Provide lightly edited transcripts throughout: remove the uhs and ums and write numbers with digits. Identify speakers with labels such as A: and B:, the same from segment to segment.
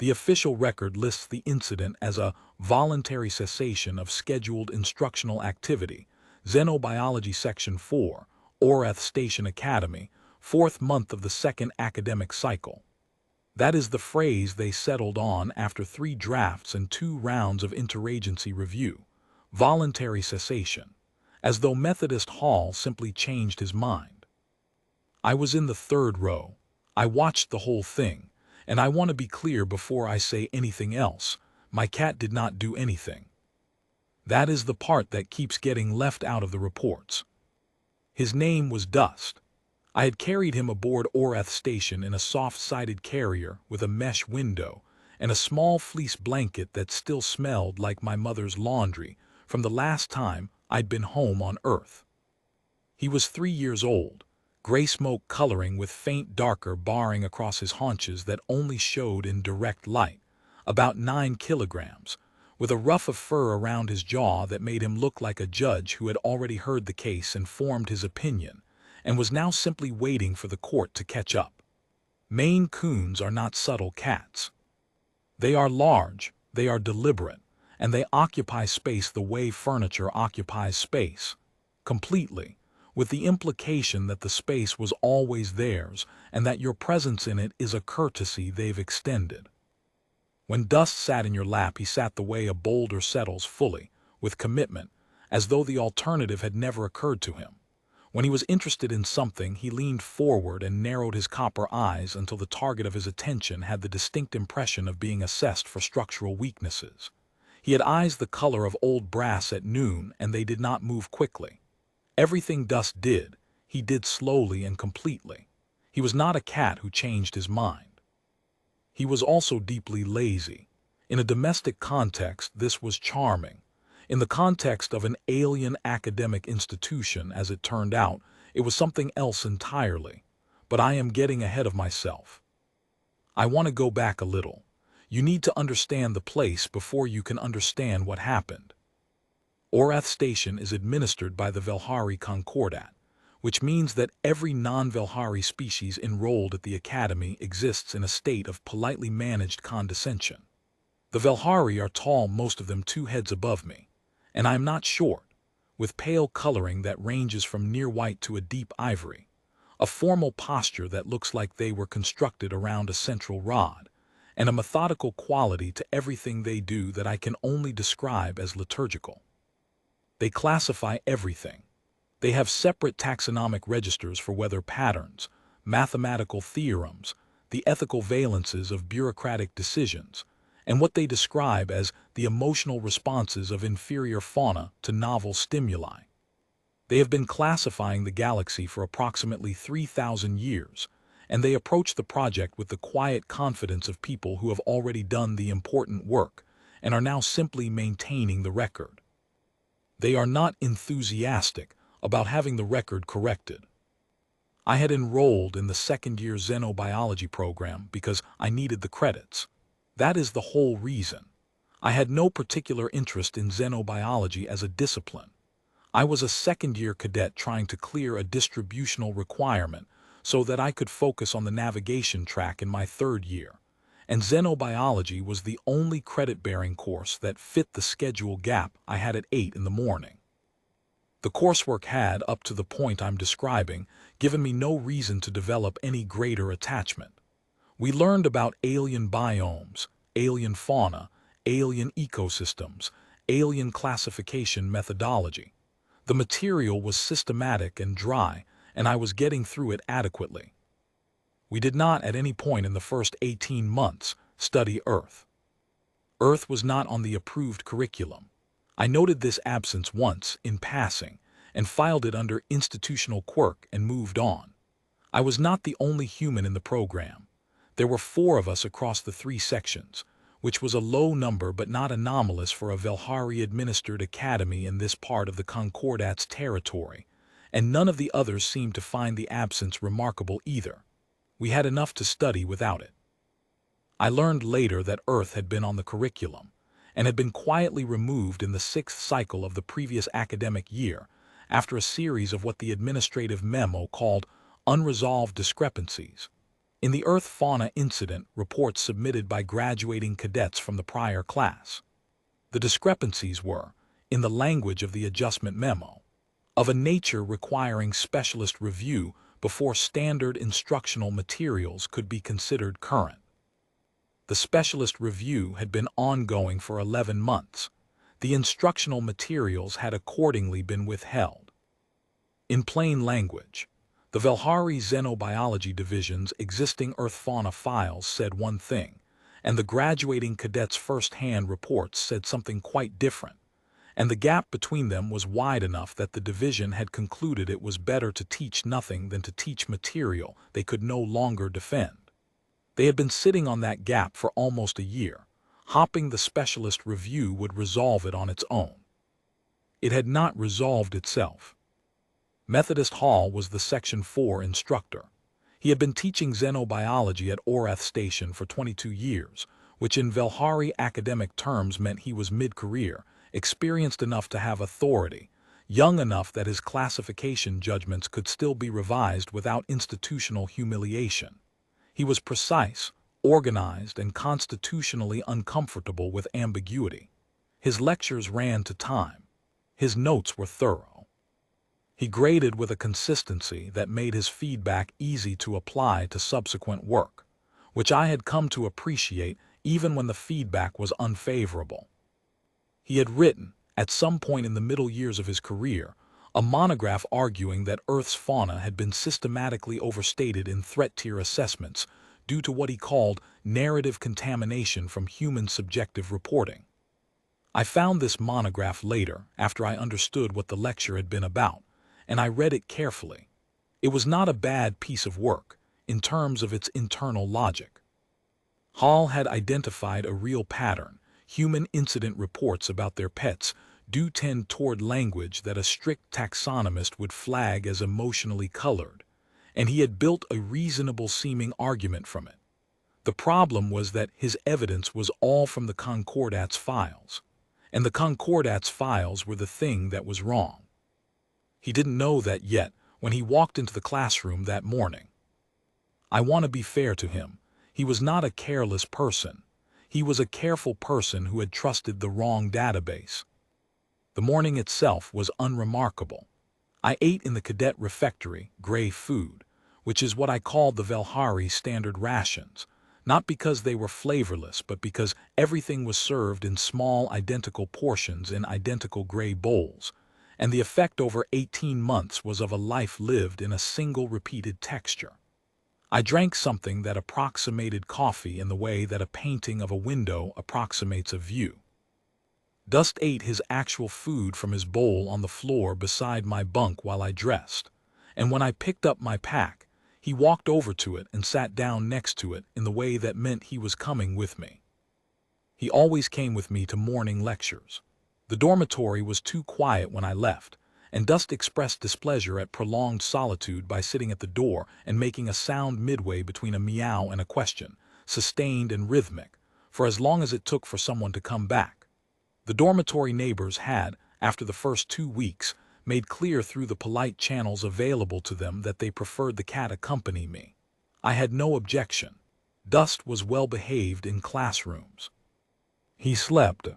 A: The official record lists the incident as a voluntary cessation of scheduled instructional activity, Xenobiology Section 4, Orath Station Academy, 4th month of the 2nd academic cycle. That is the phrase they settled on after 3 drafts and 2 rounds of interagency review. Voluntary cessation. As though Methodist Hall simply changed his mind. I was in the 3rd row. I watched the whole thing, and I want to be clear before I say anything else. My cat did not do anything. That is the part that keeps getting left out of the reports. His name was Dust. I had carried him aboard Orath Station in a soft-sided carrier with a mesh window and a small fleece blanket that still smelled like my mother's laundry from the last time I'd been home on Earth. He was 3 years old, gray smoke coloring with faint darker barring across his haunches that only showed in direct light, about 9 kilograms, with a ruff of fur around his jaw that made him look like a judge who had already heard the case and formed his opinion, and was now simply waiting for the court to catch up. Maine Coons are not subtle cats. They are large, they are deliberate, and they occupy space the way furniture occupies space, completely, with the implication that the space was always theirs and that your presence in it is a courtesy they've extended. When Dust sat in your lap, he sat the way a boulder settles fully, with commitment, as though the alternative had never occurred to him. When he was interested in something, he leaned forward and narrowed his copper eyes until the target of his attention had the distinct impression of being assessed for structural weaknesses. He had eyes the color of old brass at noon, and they did not move quickly. Everything Dust did, he did slowly and completely. He was not a cat who changed his mind. He was also deeply lazy. In a domestic context, this was charming. In the context of an alien academic institution, as it turned out, it was something else entirely. But I am getting ahead of myself. I want to go back a little. You need to understand the place before you can understand what happened. Orath Station is administered by the Velhari Concordat, which means that every non-Velhari species enrolled at the academy exists in a state of politely managed condescension. The Velhari are tall, most of them 2 heads above me, and I am not short, with pale coloring that ranges from near white to a deep ivory, a formal posture that looks like they were constructed around a central rod, and a methodical quality to everything they do that I can only describe as liturgical. They classify everything. They have separate taxonomic registers for weather patterns, mathematical theorems, the ethical valences of bureaucratic decisions, and what they describe as the emotional responses of inferior fauna to novel stimuli. They have been classifying the galaxy for approximately 3,000 years, and they approach the project with the quiet confidence of people who have already done the important work and are now simply maintaining the record. They are not enthusiastic about having the record corrected. I had enrolled in the 2nd-year xenobiology program because I needed the credits. That is the whole reason. I had no particular interest in xenobiology as a discipline. I was a 2nd-year cadet trying to clear a distributional requirement so that I could focus on the navigation track in my 3rd year, and xenobiology was the only credit-bearing course that fit the schedule gap I had at 8 in the morning. The coursework had, up to the point I'm describing, given me no reason to develop any greater attachment. We learned about alien biomes, alien fauna, alien ecosystems, alien classification methodology. The material was systematic and dry, and I was getting through it adequately. We did not, at any point in the first 18 months, study Earth. Earth was not on the approved curriculum. I noted this absence once, in passing, and filed it under institutional quirk and moved on. I was not the only human in the program. There were 4 of us across the 3 sections, which was a low number but not anomalous for a Velhari-administered academy in this part of the Concordat's territory, and none of the others seemed to find the absence remarkable either. We had enough to study without it. I learned later that Earth had been on the curriculum, and had been quietly removed in the 6th cycle of the previous academic year, after a series of what the administrative memo called unresolved discrepancies. In the Earth-fauna incident reports submitted by graduating cadets from the prior class, the discrepancies were, in the language of the adjustment memo, of a nature requiring specialist review before standard instructional materials could be considered current. The specialist review had been ongoing for 11 months. The instructional materials had accordingly been withheld. In plain language, the Velhari Xenobiology Division's existing Earth-fauna files said one thing, and the graduating cadets' first-hand reports said something quite different, and the gap between them was wide enough that the division had concluded it was better to teach nothing than to teach material they could no longer defend. They had been sitting on that gap for almost a year, hoping the specialist review would resolve it on its own. It had not resolved itself. Methodist Hall was the Section 4 instructor. He had been teaching xenobiology at Orath Station for 22 years, which in Velhari academic terms meant he was mid-career, experienced enough to have authority, young enough that his classification judgments could still be revised without institutional humiliation. He was precise, organized, and constitutionally uncomfortable with ambiguity. His lectures ran to time. His notes were thorough. He graded with a consistency that made his feedback easy to apply to subsequent work, which I had come to appreciate even when the feedback was unfavorable. He had written, at some point in the middle years of his career, a monograph arguing that Earth's fauna had been systematically overstated in threat tier assessments due to what he called narrative contamination from human subjective reporting. I found this monograph later after I understood what the lecture had been about, and I read it carefully. It was not a bad piece of work in terms of its internal logic. Hall had identified a real pattern. Human incident reports about their pets do tend toward language that a strict taxonomist would flag as emotionally colored, and he had built a reasonable-seeming argument from it. The problem was that his evidence was all from the Concordats files, and the Concordats files were the thing that was wrong. He didn't know that yet when he walked into the classroom that morning. I want to be fair to him. He was not a careless person. He was a careful person who had trusted the wrong database. The morning itself was unremarkable. I ate in the cadet refectory, gray food, which is what I called the Velhari standard rations, not because they were flavorless, but because everything was served in small identical portions in identical gray bowls, and the effect over 18 months was of a life lived in a single repeated texture. I drank something that approximated coffee in the way that a painting of a window approximates a view. Dust ate his actual food from his bowl on the floor beside my bunk while I dressed, and when I picked up my pack, he walked over to it and sat down next to it in the way that meant he was coming with me. He always came with me to morning lectures. The dormitory was too quiet when I left, and Dust expressed displeasure at prolonged solitude by sitting at the door and making a sound midway between a meow and a question, sustained and rhythmic, for as long as it took for someone to come back. The dormitory neighbors had, after the first 2 weeks, made clear through the polite channels available to them that they preferred the cat accompany me. I had no objection. Dust was well behaved in classrooms. He slept.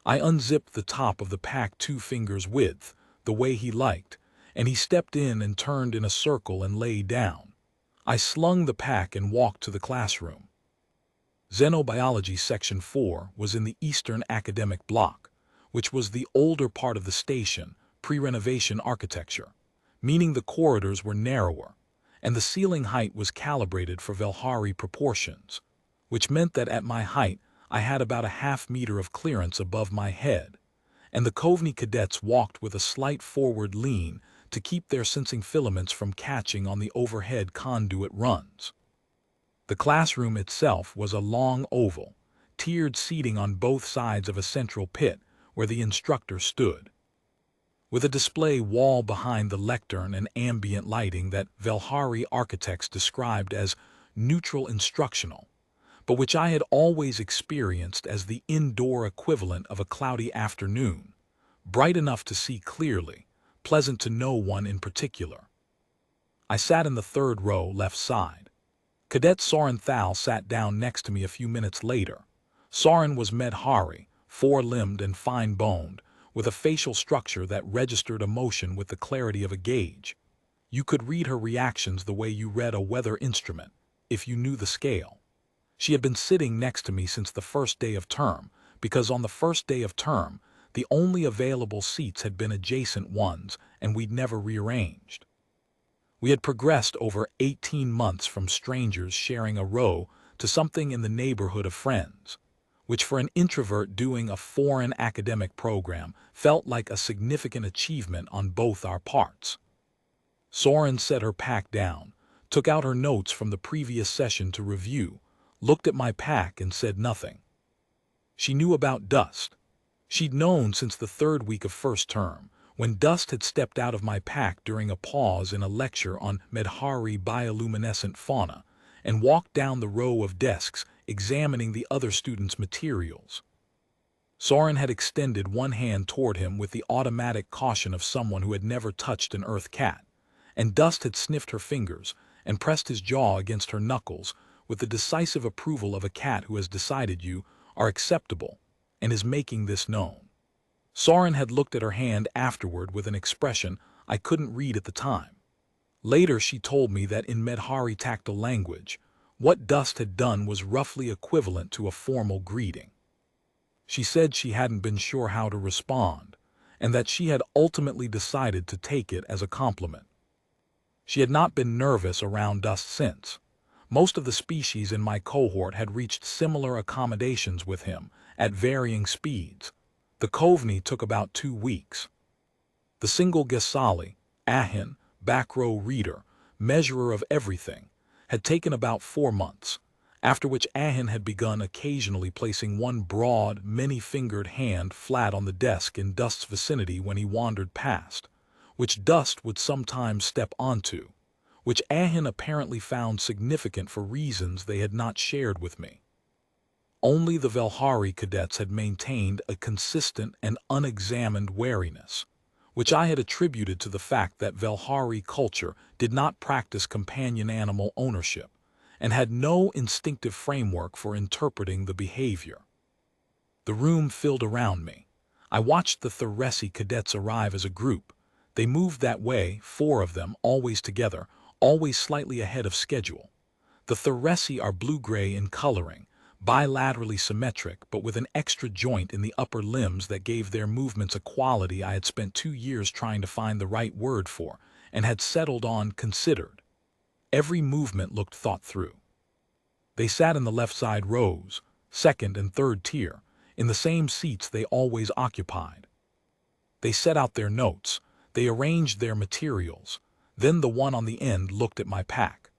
A: I unzipped the top of the pack 2 fingers width, the way he liked, and he stepped in and turned in a circle and lay down. I slung the pack and walked to the classroom. Xenobiology Section 4 was in the Eastern Academic Block, which was the older part of the station, pre-renovation architecture, meaning the corridors were narrower, and the ceiling height was calibrated for Velhari proportions, which meant that at my height I had about a half-meter of clearance above my head, and the Coveney cadets walked with a slight forward lean to keep their sensing filaments from catching on the overhead conduit runs. The classroom itself was a long oval, tiered seating on both sides of a central pit where the instructor stood, with a display wall behind the lectern and ambient lighting that Velhari architects described as neutral instructional, but which I had always experienced as the indoor equivalent of a cloudy afternoon, bright enough to see clearly, pleasant to no one in particular. I sat in the 3rd row left side. Cadet Soren Thal sat down next to me a few minutes later. Soren was Velhari, four-limbed and fine-boned, with a facial structure that registered emotion with the clarity of a gauge. You could read her reactions the way you read a weather instrument, if you knew the scale. She had been sitting next to me since the first day of term, because on the first day of term, the only available seats had been adjacent ones, and we'd never rearranged. We had progressed over 18 months from strangers sharing a row to something in the neighborhood of friends, which for an introvert doing a foreign academic program felt like a significant achievement on both our parts. Soren set her pack down, took out her notes from the previous session to review, looked at my pack and said nothing. She knew about Dust. She'd known since the third week of first term, when Dust had stepped out of my pack during a pause in a lecture on Velhari bioluminescent fauna, and walked down the row of desks examining the other students' materials. Soren had extended one hand toward him with the automatic caution of someone who had never touched an earth cat, and Dust had sniffed her fingers and pressed his jaw against her knuckles with the decisive approval of a cat who has decided you are acceptable and is making this known. Soren had looked at her hand afterward with an expression I couldn't read at the time. Later she told me that in Velhari tactile language, what Dust had done was roughly equivalent to a formal greeting. She said she hadn't been sure how to respond, and that she had ultimately decided to take it as a compliment. She had not been nervous around Dust since. Most of the species in my cohort had reached similar accommodations with him at varying speeds. The Kovni took about 2 weeks. The single Gesali, Ahin, back row reader, measurer of everything, had taken about 4 months, after which Ahin had begun occasionally placing one broad, many-fingered hand flat on the desk in Dust's vicinity when he wandered past, which Dust would sometimes step onto, which Ahin apparently found significant for reasons they had not shared with me. Only the Velhari cadets had maintained a consistent and unexamined wariness, which I had attributed to the fact that Velhari culture did not practice companion animal ownership and had no instinctive framework for interpreting the behavior. The room filled around me. I watched the Theresi cadets arrive as a group. They moved that way, 4 of them, always together, always slightly ahead of schedule. The Theresi are blue-gray in coloring, bilaterally symmetric but with an extra joint in the upper limbs that gave their movements a quality I had spent 2 years trying to find the right word for and had settled on considered. Every movement looked thought through. They sat in the left side rows, second and third tier, in the same seats they always occupied. They set out their notes, they arranged their materials, then the one on the end looked at my pack.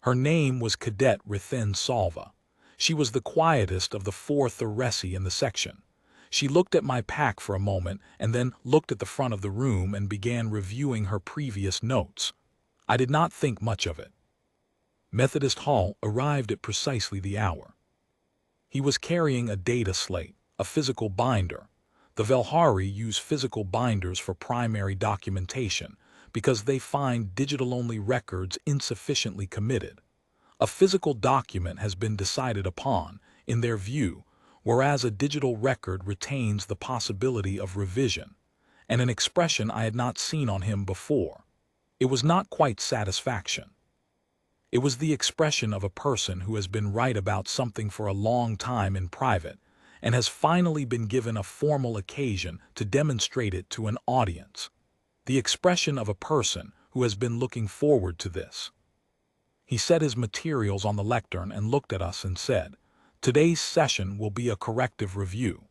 A: Her name was Cadet Rithen Salva. She was the quietest of the 4 Theresi in the section. She looked at my pack for a moment and then looked at the front of the room and began reviewing her previous notes. I did not think much of it. Methodist Hall arrived at precisely the hour. He was carrying a data slate, a physical binder. The Velhari use physical binders for primary documentation because they find digital-only records insufficiently committed. A physical document has been decided upon, in their view, whereas a digital record retains the possibility of revision, and an expression I had not seen on him before. It was not quite satisfaction. It was the expression of a person who has been right about something for a long time in private and has finally been given a formal occasion to demonstrate it to an audience. The expression of a person who has been looking forward to this. He set his materials on the lectern and looked at us and said, "Today's session will be a corrective review."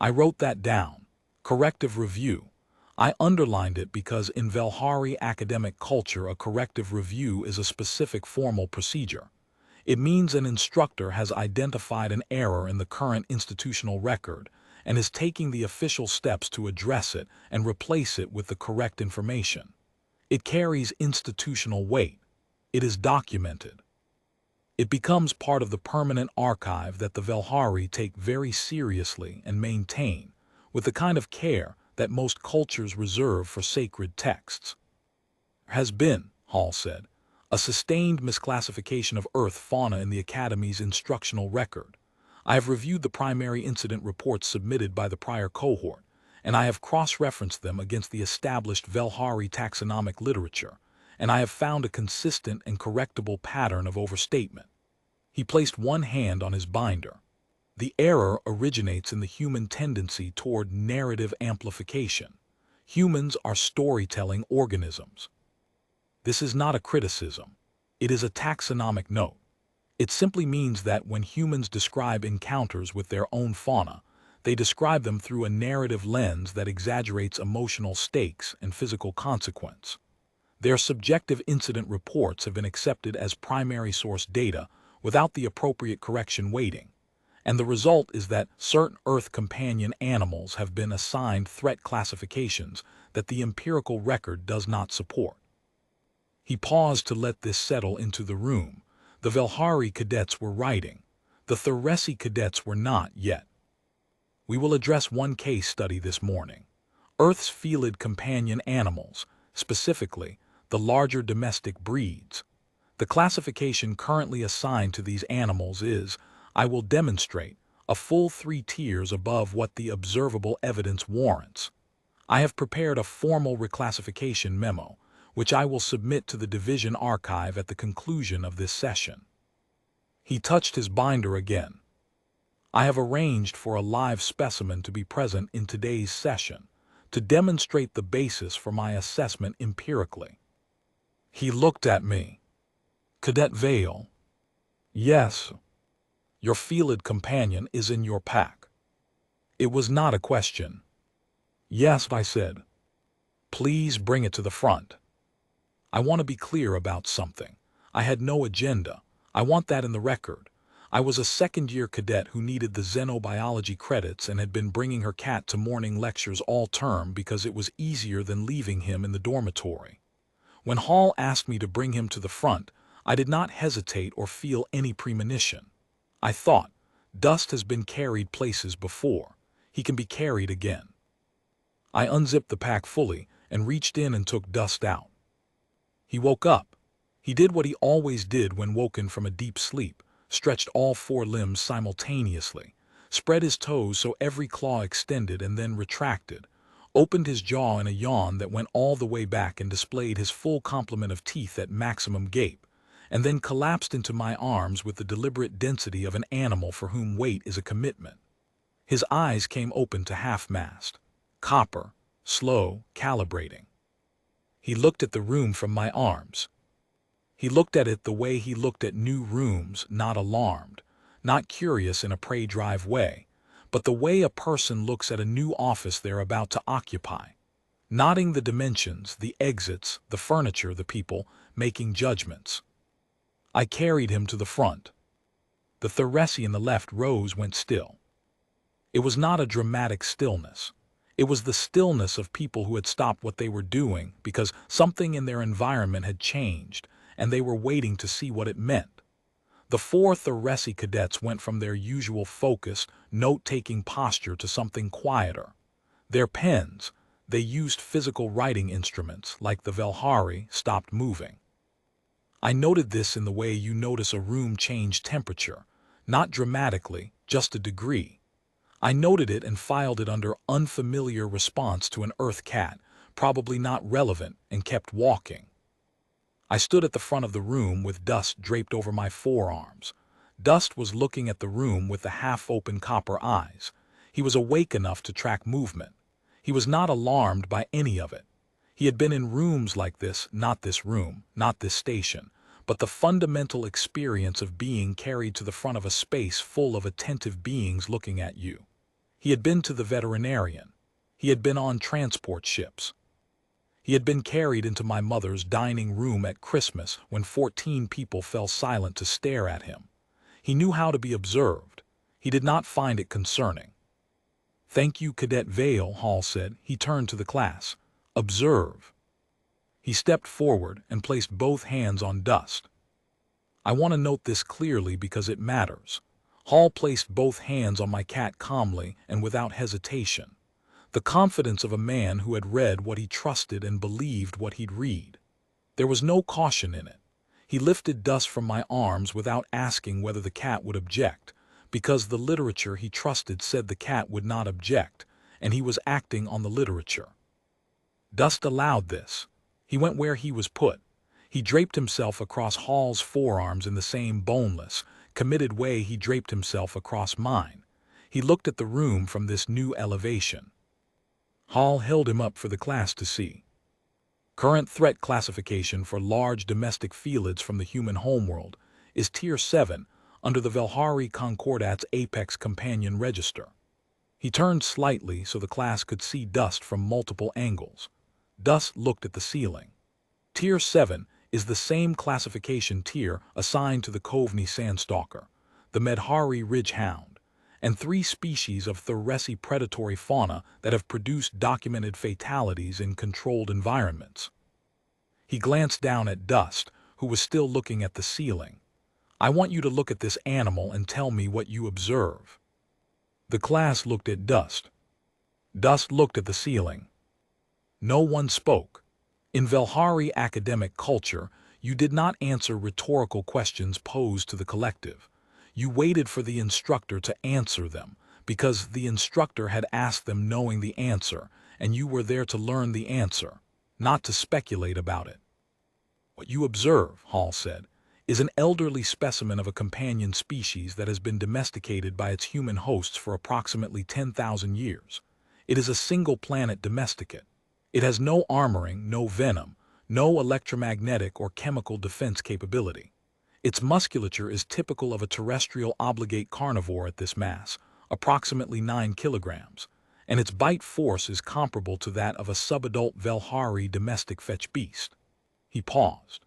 A: I wrote that down, corrective review. I underlined it because in Velhari academic culture a corrective review is a specific formal procedure. It means an instructor has identified an error in the current institutional record and is taking the official steps to address it and replace it with the correct information. It carries institutional weight. It is documented. It becomes part of the permanent archive that the Velhari take very seriously and maintain, with the kind of care that most cultures reserve for sacred texts. "Has been," Hall said. A sustained misclassification of Earth fauna in the Academy's instructional record. I have reviewed the primary incident reports submitted by the prior cohort, and I have cross-referenced them against the established Velhari taxonomic literature, and I have found a consistent and correctable pattern of overstatement. He placed one hand on his binder. The error originates in the human tendency toward narrative amplification. Humans are storytelling organisms. This is not a criticism. It is a taxonomic note. It simply means that when humans describe encounters with their own fauna, they describe them through a narrative lens that exaggerates emotional stakes and physical consequence. Their subjective incident reports have been accepted as primary source data without the appropriate correction weighting, and the result is that certain Earth companion animals have been assigned threat classifications that the empirical record does not support. He paused to let this settle into the room. The Velhari cadets were writing. The Theresi cadets were not yet. We will address one case study this morning. Earth's felid companion animals, specifically the larger domestic breeds. The classification currently assigned to these animals is, I will demonstrate, a full 3 tiers above what the observable evidence warrants. I have prepared a formal reclassification memo, which I will submit to the Division Archive at the conclusion of this session. He touched his binder again. I have arranged for a live specimen to be present in today's session to demonstrate the basis for my assessment empirically. He looked at me. Cadet Vale. Yes. Your felid companion is in your pack. It was not a question. Yes, I said. Please bring it to the front. I want to be clear about something. I had no agenda. I want that in the record. I was a second-year cadet who needed the xenobiology credits and had been bringing her cat to morning lectures all term because it was easier than leaving him in the dormitory. When Hall asked me to bring him to the front, I did not hesitate or feel any premonition. I thought, Dust has been carried places before. He can be carried again. I unzipped the pack fully and reached in and took Dust out. He woke up. He did what he always did when woken from a deep sleep, stretched all 4 limbs simultaneously, spread his toes so every claw extended and then retracted, opened his jaw in a yawn that went all the way back and displayed his full complement of teeth at maximum gape, and then collapsed into my arms with the deliberate density of an animal for whom weight is a commitment. His eyes came open to half-mast, copper, slow, calibrating. He looked at the room from my arms. He looked at it the way he looked at new rooms, not alarmed, not curious in a prey-drive way, but the way a person looks at a new office they're about to occupy, noting the dimensions, the exits, the furniture, the people, making judgments. I carried him to the front. The Theresi in the left rows went still. It was not a dramatic stillness. It was the stillness of people who had stopped what they were doing because something in their environment had changed, and they were waiting to see what it meant. The 4 Theresi cadets went from their usual focused, note-taking posture to something quieter. Their pens, they used physical writing instruments like the Velhari, stopped moving. I noted this in the way you notice a room change temperature, not dramatically, just a degree. I noted it and filed it under unfamiliar response to an Earth cat, probably not relevant, and kept walking. I stood at the front of the room with Dust draped over my forearms. Dust was looking at the room with the half-open copper eyes. He was awake enough to track movement. He was not alarmed by any of it. He had been in rooms like this, not this room, not this station, but the fundamental experience of being carried to the front of a space full of attentive beings looking at you. He had been to the veterinarian. He had been on transport ships. He had been carried into my mother's dining room at Christmas when 14 people fell silent to stare at him. He knew how to be observed. He did not find it concerning. Thank you, Cadet Vale, Hall said. He turned to the class. Observe. He stepped forward and placed both hands on Dust. I want to note this clearly because it matters. Hall placed both hands on my cat calmly and without hesitation. The confidence of a man who had read what he trusted and believed what he'd read. There was no caution in it. He lifted Dust from my arms without asking whether the cat would object, because the literature he trusted said the cat would not object, and he was acting on the literature. Dust allowed this. He went where he was put. He draped himself across Hall's forearms in the same boneless, committed way he draped himself across mine. He looked at the room from this new elevation. Hall held him up for the class to see. Current threat classification for large domestic felids from the human homeworld is Tier 7 under the Velhari Concordat's Apex Companion Register. He turned slightly so the class could see Dust from multiple angles. Dust looked at the ceiling. Tier 7 is the same classification tier assigned to the Coveney Sandstalker, the Medhari Ridgehound, and 3 species of thoracic predatory fauna that have produced documented fatalities in controlled environments. He glanced down at Dust, who was still looking at the ceiling. I want you to look at this animal and tell me what you observe. The class looked at Dust. Dust looked at the ceiling. No one spoke. In Velhari academic culture, you did not answer rhetorical questions posed to the collective. You waited for the instructor to answer them, because the instructor had asked them knowing the answer, and you were there to learn the answer, not to speculate about it. What you observe, Hall said, is an elderly specimen of a companion species that has been domesticated by its human hosts for approximately 10,000 years. It is a single-planet domesticate. It has no armoring, no venom, no electromagnetic or chemical defense capability. Its musculature is typical of a terrestrial obligate carnivore at this mass, approximately 9 kilograms, and its bite force is comparable to that of a subadult Velhari domestic fetch beast. He paused.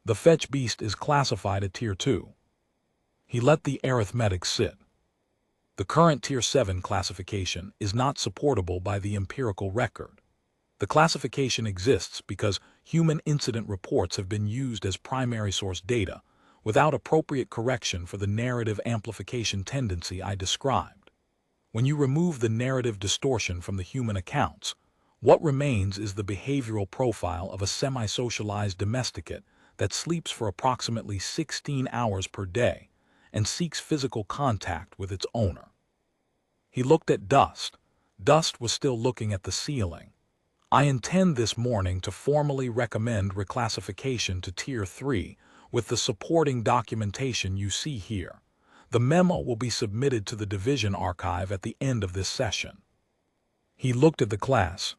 A: The fetch beast is classified at Tier 2. He let the arithmetic sit. The current Tier 7 classification is not supportable by the empirical record. The classification exists because human incident reports have been used as primary source data, without appropriate correction for the narrative amplification tendency I described. When you remove the narrative distortion from the human accounts, what remains is the behavioral profile of a semi-socialized domesticate that sleeps for approximately 16 hours per day and seeks physical contact with its owner. He looked at Dust. Dust was still looking at the ceiling. I intend this morning to formally recommend reclassification to Tier 3 with the supporting documentation you see here. The memo will be submitted to the Division Archive at the end of this session. He looked at the class.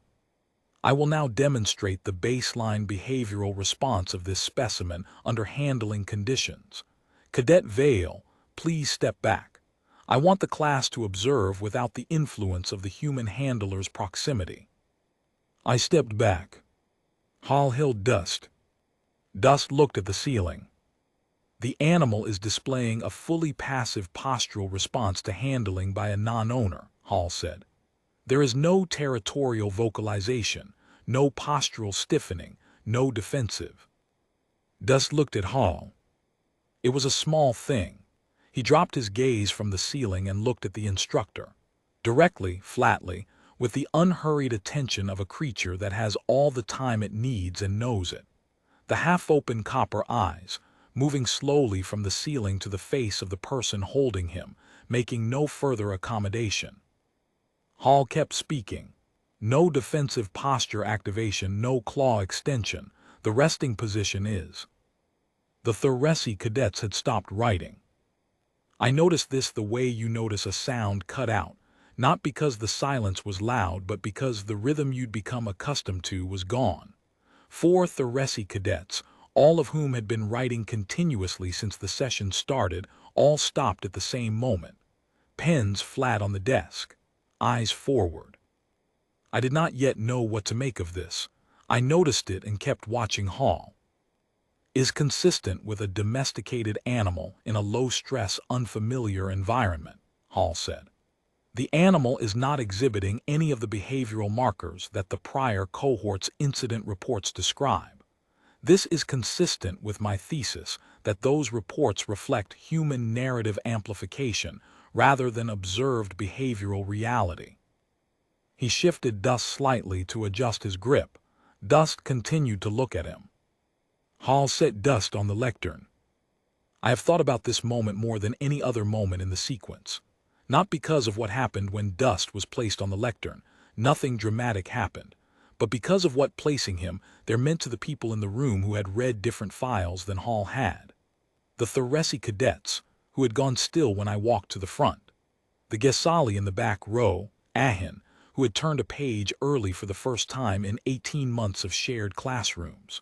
A: I will now demonstrate the baseline behavioral response of this specimen under handling conditions. Cadet Vale, please step back. I want the class to observe without the influence of the human handler's proximity. I stepped back. Hall held Dust. Dust looked at the ceiling. The animal is displaying a fully passive postural response to handling by a non-owner, Hall said. There is no territorial vocalization, no postural stiffening, no defensive. Dust looked at Hall. It was a small thing. He dropped his gaze from the ceiling and looked at the instructor. Directly, flatly, with the unhurried attention of a creature that has all the time it needs and knows it. The half-open copper eyes, moving slowly from the ceiling to the face of the person holding him, making no further accommodation. Hall kept speaking. No defensive posture activation, no claw extension. The resting position is. The thoracic cadets had stopped writing. I noticed this the way you notice a sound cut out, not because the silence was loud, but because the rhythm you'd become accustomed to was gone. 4 thoracic cadets, all of whom had been writing continuously since the session started, all stopped at the same moment. Pens flat on the desk, eyes forward. I did not yet know what to make of this. I noticed it and kept watching Hall. Is consistent with a domesticated animal in a low-stress, unfamiliar environment, Hall said. The animal is not exhibiting any of the behavioral markers that the prior cohort's incident reports describe. This is consistent with my thesis that those reports reflect human narrative amplification rather than observed behavioral reality. He shifted Dust slightly to adjust his grip. Dust continued to look at him. Hall set dust on the lectern. I have thought about this moment more than any other moment in the sequence. Not because of what happened when dust was placed on the lectern, nothing dramatic happened, but because of what placing him there meant to the people in the room who had read different files than Hall had. The Theresi cadets, who had gone still when I walked to the front. The Gesali in the back row, Ahin, who had turned a page early for the first time in 18 months of shared classrooms.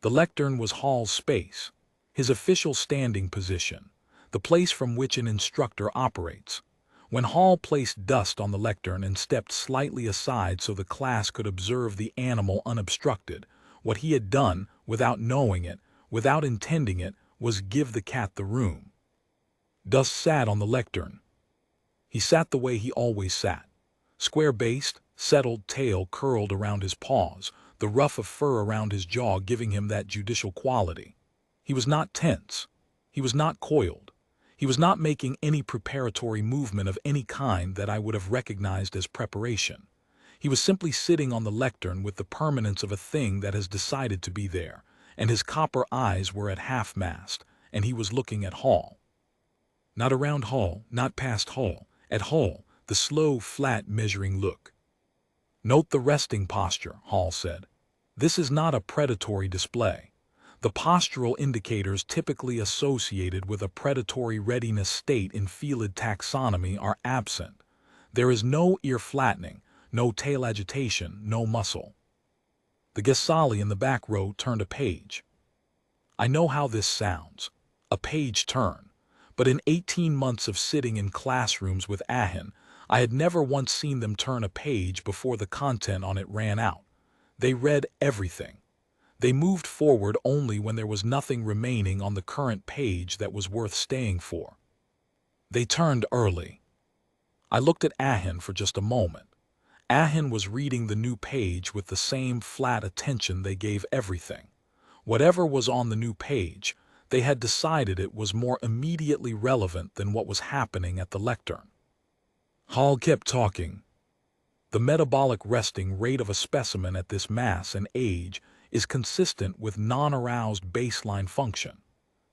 A: The lectern was Hall's space, his official standing position, the place from which an instructor operates. When Hall placed dust on the lectern and stepped slightly aside so the class could observe the animal unobstructed, what he had done, without knowing it, without intending it, was give the cat the room. Dust sat on the lectern. He sat the way he always sat. Square-based, settled tail curled around his paws, the ruff of fur around his jaw giving him that judicial quality. He was not tense. He was not coiled. He was not making any preparatory movement of any kind that I would have recognized as preparation. He was simply sitting on the lectern with the permanence of a thing that has decided to be there, and his copper eyes were at half-mast, and he was looking at Hall. Not around Hall, not past Hall, at Hall, the slow, flat, measuring look. Note the resting posture, Hall said. This is not a predatory display. The postural indicators typically associated with a predatory readiness state in Felid taxonomy are absent. There is no ear flattening, no tail agitation, no muscle. The Gesali in the back row turned a page. I know how this sounds. A page turn. But in 18 months of sitting in classrooms with Ahin, I had never once seen them turn a page before the content on it ran out. They read everything. They moved forward only when there was nothing remaining on the current page that was worth staying for. They turned early. I looked at Ahin for just a moment. Ahin was reading the new page with the same flat attention they gave everything. Whatever was on the new page, they had decided it was more immediately relevant than what was happening at the lectern. Hall kept talking. The metabolic resting rate of a specimen at this mass and age is consistent with non-aroused baseline function.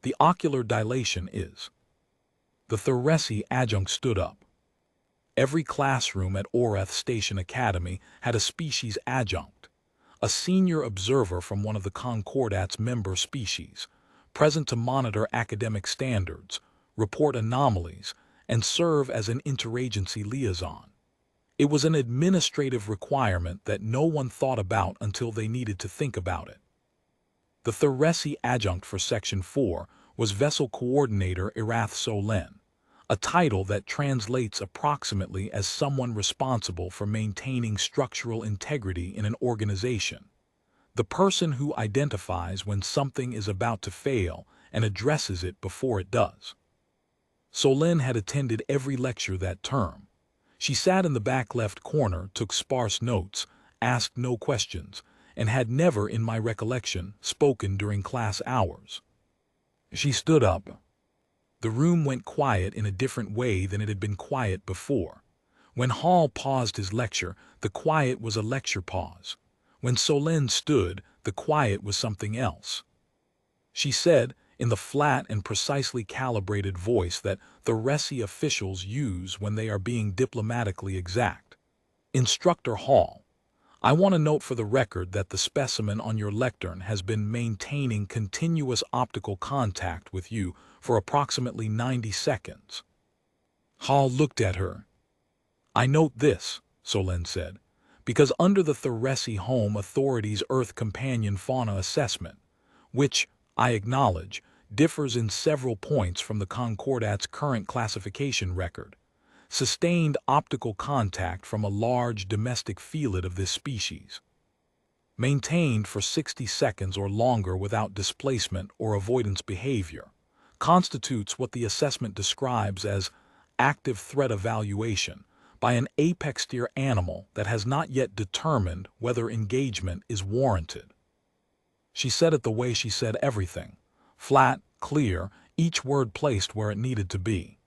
A: The ocular dilation is. The Theresi adjunct stood up. Every classroom at Oreth Station Academy had a species adjunct, a senior observer from one of the Concordat's member species, present to monitor academic standards, report anomalies, and serve as an interagency liaison. It was an administrative requirement that no one thought about until they needed to think about it. The Theresi adjunct for Section 4 was Vessel Coordinator Irath Solen, a title that translates approximately as someone responsible for maintaining structural integrity in an organization. The person who identifies when something is about to fail and addresses it before it does. Solen had attended every lecture that term. She sat in the back left corner, took sparse notes, asked no questions, and had never, in my recollection, spoken during class hours. She stood up. The room went quiet in a different way than it had been quiet before. When Hall paused his lecture, the quiet was a lecture pause. When Solen stood, the quiet was something else. She said, in the flat and precisely calibrated voice that Theresi officials use when they are being diplomatically exact. Instructor Hall, I want to note for the record that the specimen on your lectern has been maintaining continuous optical contact with you for approximately 90 seconds. Hall looked at her. I note this, Solen said, because under the Theresi Home Authority's Earth Companion Fauna Assessment, which, I acknowledge, differs in several points from the Concordat's current classification record, sustained optical contact from a large domestic felid of this species, maintained for 60 seconds or longer without displacement or avoidance behavior, constitutes what the assessment describes as active threat evaluation by an apex-tier animal that has not yet determined whether engagement is warranted. She said it the way she said everything, flat, clear, each word placed where it needed to be.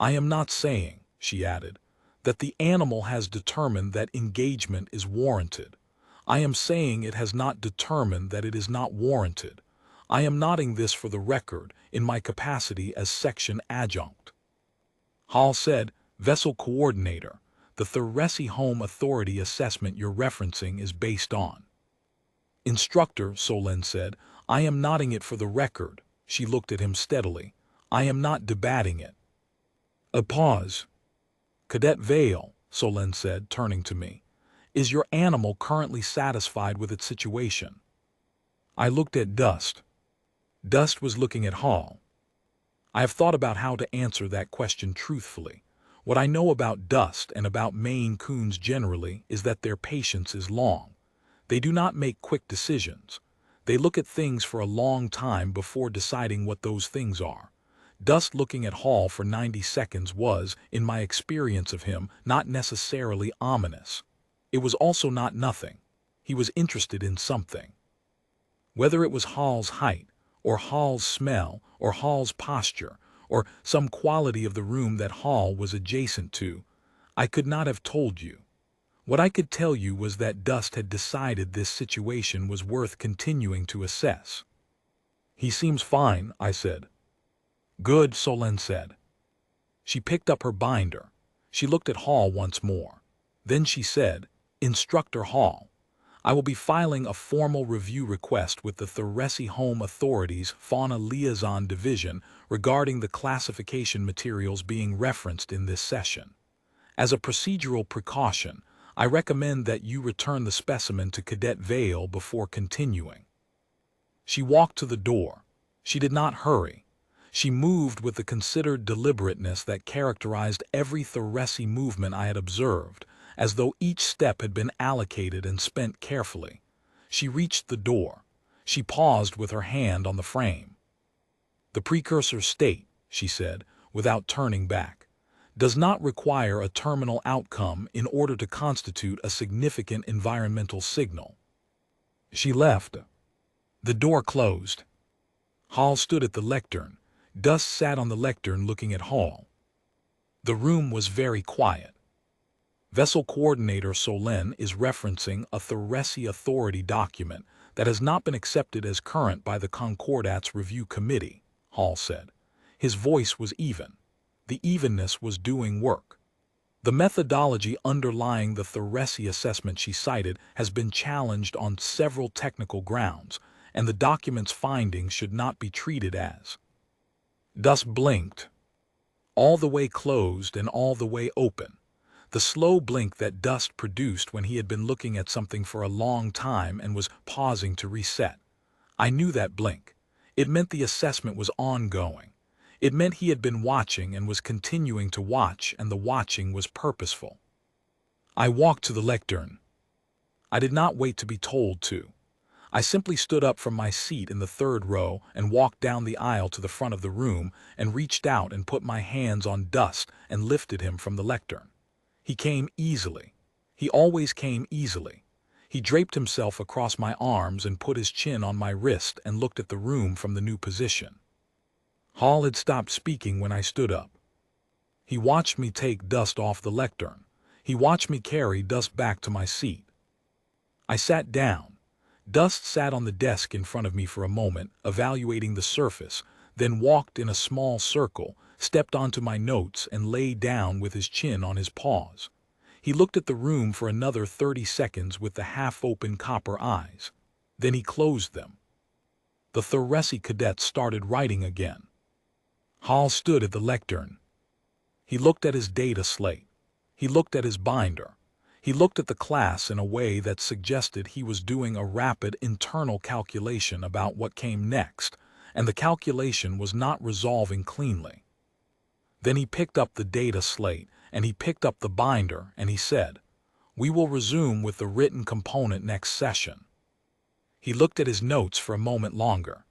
A: I am not saying, she added, that the animal has determined that engagement is warranted. I am saying it has not determined that it is not warranted. I am noting this for the record in my capacity as section adjunct. Hall said, Vessel Coordinator, the Velhari Home Authority assessment you're referencing is based on. Instructor, Solène said, I am noting it for the record. She looked at him steadily. I am not debating it. A pause. Cadet Vale, Solène said, turning to me. Is your animal currently satisfied with its situation? I looked at Dust. Dust was looking at Hall. I have thought about how to answer that question truthfully. What I know about Dust and about Maine Coons generally is that their patience is long. They do not make quick decisions. They look at things for a long time before deciding what those things are. Dust looking at Hall for 90 seconds was, in my experience of him, not necessarily ominous. It was also not nothing. He was interested in something. Whether it was Hall's height, or Hall's smell, or Hall's posture, or some quality of the room that Hall was adjacent to, I could not have told you. What I could tell you was that Dust had decided this situation was worth continuing to assess. He seems fine, I said. Good, Solène said. She picked up her binder. She looked at Hall once more. Then she said, Instructor Hall, I will be filing a formal review request with the Velhari Home Authority's Fauna Liaison Division regarding the classification materials being referenced in this session. As a procedural precaution, I recommend that you return the specimen to Cadet Vale before continuing. She walked to the door. She did not hurry. She moved with the considered deliberateness that characterized every Velhari movement I had observed, as though each step had been allocated and spent carefully. She reached the door. She paused with her hand on the frame. The precursor state, she said, without turning back, does not require a terminal outcome in order to constitute a significant environmental signal. She left. The door closed. Hall stood at the lectern. Dust sat on the lectern looking at Hall. The room was very quiet. Vessel Coordinator Solène is referencing a Velhari Authority document that has not been accepted as current by the Concordats Review Committee, Hall said. His voice was even. The evenness was doing work. The methodology underlying the Velhari assessment she cited has been challenged on several technical grounds, and the document's findings should not be treated as. Dust blinked. All the way closed and all the way open. The slow blink that Dust produced when he had been looking at something for a long time and was pausing to reset. I knew that blink. It meant the assessment was ongoing. It meant he had been watching and was continuing to watch, and the watching was purposeful. I walked to the lectern. I did not wait to be told to. I simply stood up from my seat in the third row and walked down the aisle to the front of the room and reached out and put my hands on Dust and lifted him from the lectern. He came easily. He always came easily. He draped himself across my arms and put his chin on my wrist and looked at the room from the new position. Hall had stopped speaking when I stood up. He watched me take Dust off the lectern. He watched me carry Dust back to my seat. I sat down. Dust sat on the desk in front of me for a moment, evaluating the surface, then walked in a small circle, stepped onto my notes, and lay down with his chin on his paws. He looked at the room for another 30 seconds with the half-open copper eyes. Then he closed them. The Velhari cadet started writing again. Hall stood at the lectern. He looked at his data slate. He looked at his binder. He looked at the class in a way that suggested he was doing a rapid internal calculation about what came next, and the calculation was not resolving cleanly. Then he picked up the data slate, and he picked up the binder, and he said, "We will resume with the written component next session." He looked at his notes for a moment longer.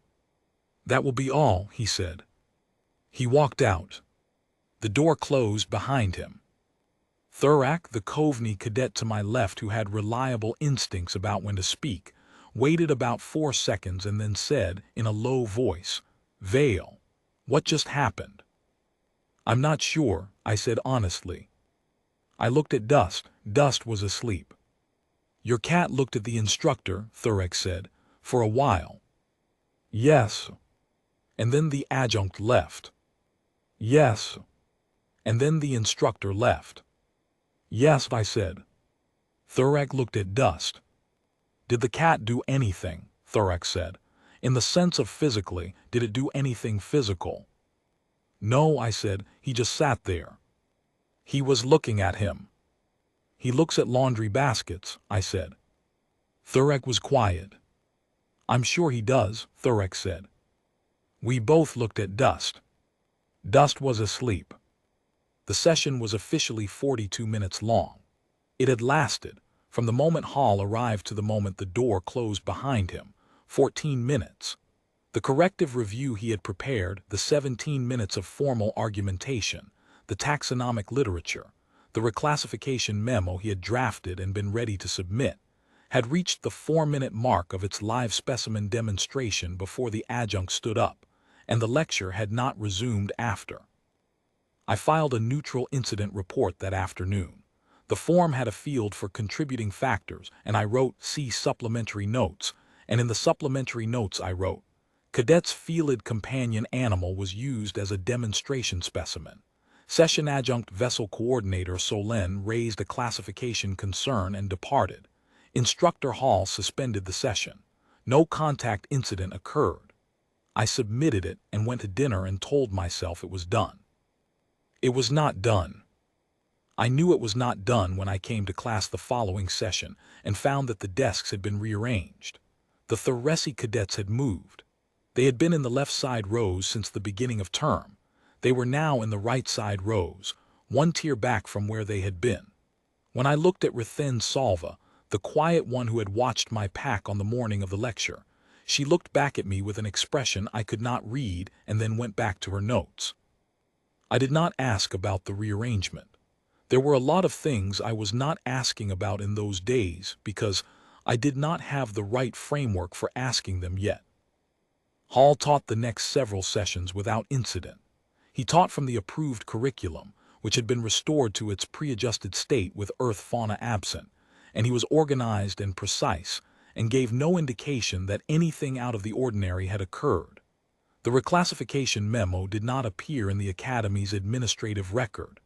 A: "That will be all," he said. He walked out. The door closed behind him. Thurak, the Coveney cadet to my left who had reliable instincts about when to speak, waited about 4 seconds and then said, in a low voice, "Vale, what just happened?" "I'm not sure," I said honestly. I looked at Dust. Dust was asleep. Your cat looked at the instructor, Thurek said, for a while. Yes. And then the adjunct left. Yes. And then the instructor left. Yes, I said. Thurek looked at Dust. Did the cat do anything? Thurek said. In the sense of physically, did it do anything physical? No, I said, he just sat there. He was looking at him. He looks at laundry baskets, I said. Thurek was quiet. I'm sure he does, Thurek said. We both looked at Dust. Dust was asleep. The session was officially 42 minutes long. It had lasted, from the moment Hall arrived to the moment the door closed behind him, 14 minutes. The corrective review he had prepared, the 17 minutes of formal argumentation, the taxonomic literature, the reclassification memo he had drafted and been ready to submit, had reached the 4-minute mark of its live specimen demonstration before the adjunct stood up, and the lecture had not resumed after. I filed a neutral incident report that afternoon. The form had a field for contributing factors, and I wrote, see supplementary notes, and in the supplementary notes I wrote, Cadet's felid companion animal was used as a demonstration specimen. Session adjunct vessel coordinator Solen raised a classification concern and departed. Instructor Hall suspended the session. No contact incident occurred. I submitted it and went to dinner and told myself it was done. It was not done. I knew it was not done when I came to class the following session and found that the desks had been rearranged. The Thoracic cadets had moved. They had been in the left side rows since the beginning of term. They were now in the right side rows, one tier back from where they had been. When I looked at Rathen Salva, the quiet one who had watched my pack on the morning of the lecture, she looked back at me with an expression I could not read and then went back to her notes. I did not ask about the rearrangement. There were a lot of things I was not asking about in those days because I did not have the right framework for asking them yet. Hall taught the next several sessions without incident. He taught from the approved curriculum, which had been restored to its pre-adjusted state with earth fauna absent, and he was organized and precise, and gave no indication that anything out of the ordinary had occurred. The reclassification memo did not appear in the Academy's administrative record.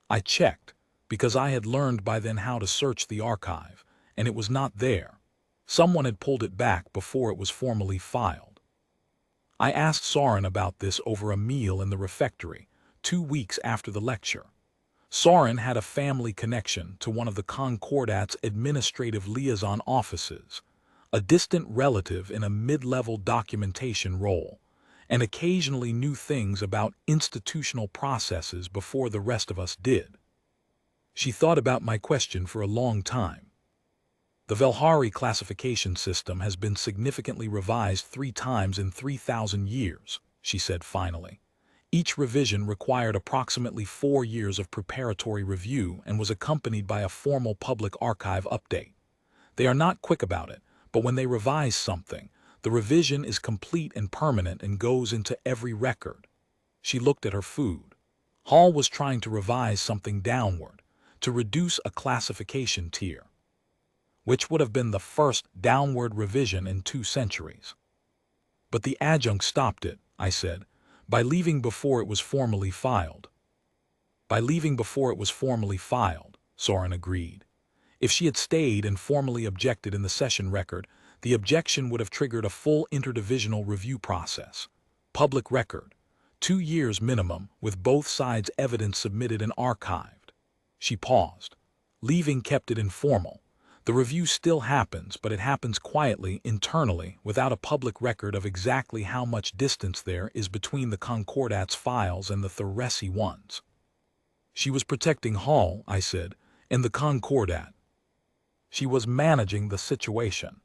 A: I checked, because I had learned by then how to search the archive, and it was not there. Someone had pulled it back before it was formally filed. I asked Soren about this over a meal in the refectory, 2 weeks after the lecture. Soren had a family connection to one of the Concordat's administrative liaison offices, a distant relative in a mid-level documentation role, and occasionally knew things about institutional processes before the rest of us did. She thought about my question for a long time. The Velhari classification system has been significantly revised 3 times in 3,000 years, she said finally. Each revision required approximately 4 years of preparatory review and was accompanied by a formal public archive update. They are not quick about it, but when they revise something, the revision is complete and permanent and goes into every record. She looked at her food. Hall was trying to revise something downward, to reduce a classification tier, which would have been the first downward revision in 2 centuries. But the adjunct stopped it, I said, by leaving before it was formally filed. By leaving before it was formally filed, Soren agreed. If she had stayed and formally objected in the session record, the objection would have triggered a full interdivisional review process. Public record, 2 years minimum, with both sides' evidence submitted and archived. She paused. Leaving kept it informal. The review still happens, but it happens quietly, internally, without a public record of exactly how much distance there is between the Concordat's files and the Thoracic ones. She was protecting Hall, I said, and the Concordat. She was managing the situation.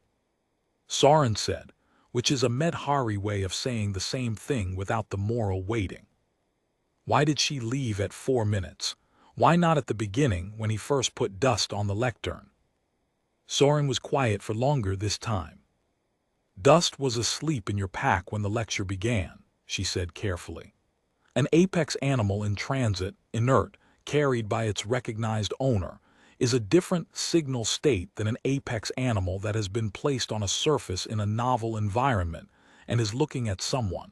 A: Soren said, which is a Velhari way of saying the same thing without the moral weighting. Why did she leave at 4 minutes? Why not at the beginning when he first put Dust on the lectern? Soren was quiet for longer this time. Dust was asleep in your pack when the lecture began, she said carefully. An apex animal in transit, inert, carried by its recognized owner, is a different signal state than an apex animal that has been placed on a surface in a novel environment and is looking at someone.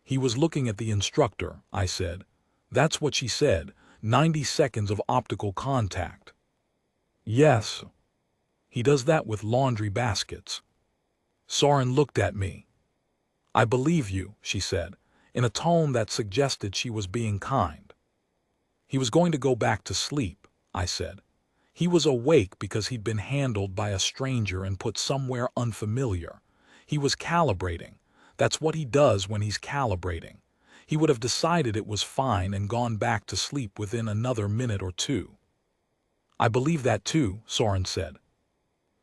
A: He was looking at the instructor, I said. That's what she said, 90 seconds of optical contact. Yes. He does that with laundry baskets. Soren looked at me. I believe you, she said, in a tone that suggested she was being kind. He was going to go back to sleep, I said. He was awake because he'd been handled by a stranger and put somewhere unfamiliar. He was calibrating. That's what he does when he's calibrating. He would have decided it was fine and gone back to sleep within another minute or two. I believe that too, Soren said.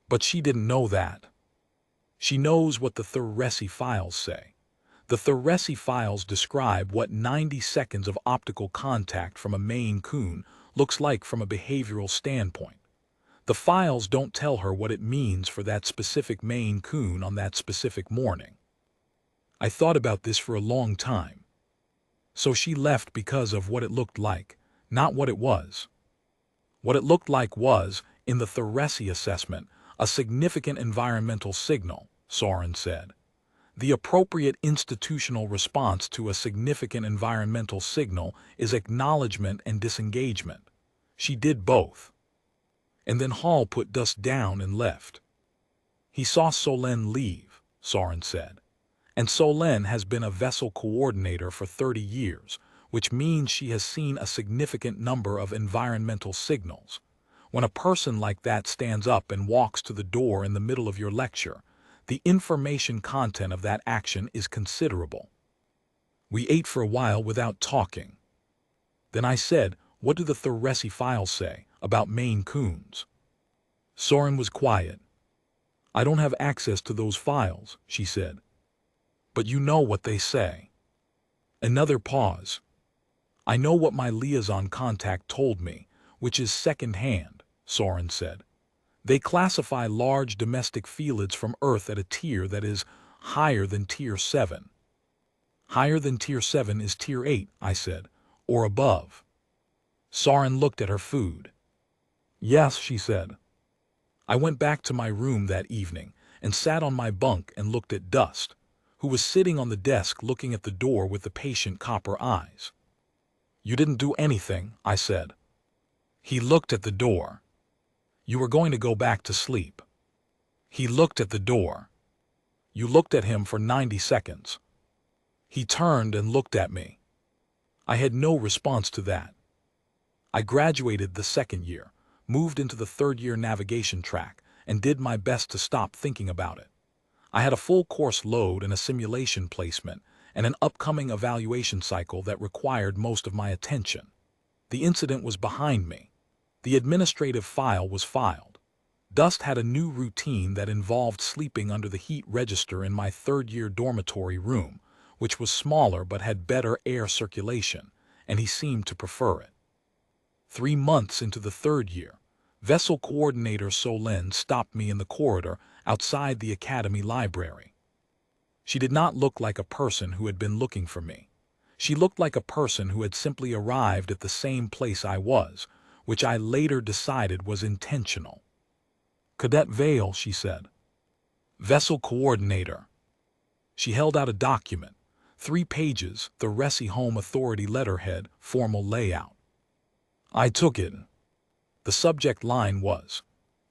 A: But she didn't know that. She knows what the Velhari files say. The Velhari files describe what 90 seconds of optical contact from a Maine Coon looks like from a behavioral standpoint. The files don't tell her what it means for that specific Maine Coon on that specific morning. I thought about this for a long time. So she left because of what it looked like, not what it was. What it looked like was, in the Velhari assessment, a significant environmental signal, Soren said. The appropriate institutional response to a significant environmental signal is acknowledgement and disengagement. She did both. And then Hall put dust down and left. He saw Solen leave, Soren said. And Solen has been a vessel coordinator for 30 years, which means she has seen a significant number of environmental signals. When a person like that stands up and walks to the door in the middle of your lecture, the information content of that action is considerable. We ate for a while without talking. Then I said, "What do the Velhari files say about Maine Coons?" Soren was quiet. "I don't have access to those files," she said. "But you know what they say." Another pause. "I know what my liaison contact told me, which is second-hand," Soren said. "They classify large domestic felids from Earth at a tier that is higher than Tier 7. Higher than Tier 7 is Tier 8, I said, or above." Soren looked at her food. "Yes," she said. I went back to my room that evening and sat on my bunk and looked at Dust, who was sitting on the desk looking at the door with the patient copper eyes. "You didn't do anything," I said. He looked at the door. "You were going to go back to sleep." He looked at the door. "You looked at him for 90 seconds. He turned and looked at me. I had no response to that. I graduated the second year, moved into the third-year navigation track, and did my best to stop thinking about it. I had a full course load and a simulation placement, and an upcoming evaluation cycle that required most of my attention. The incident was behind me. The administrative file was filed. Dust had a new routine that involved sleeping under the heat register in my third-year dormitory room, which was smaller but had better air circulation, and he seemed to prefer it. 3 months into the third year, Vessel Coordinator Solen stopped me in the corridor outside the Academy library. She did not look like a person who had been looking for me. She looked like a person who had simply arrived at the same place I was, which I later decided was intentional. "Cadet Vale," she said. "Vessel Coordinator." She held out a document, 3 pages, the Velhari Home Authority letterhead, formal layout. I took it. The subject line was,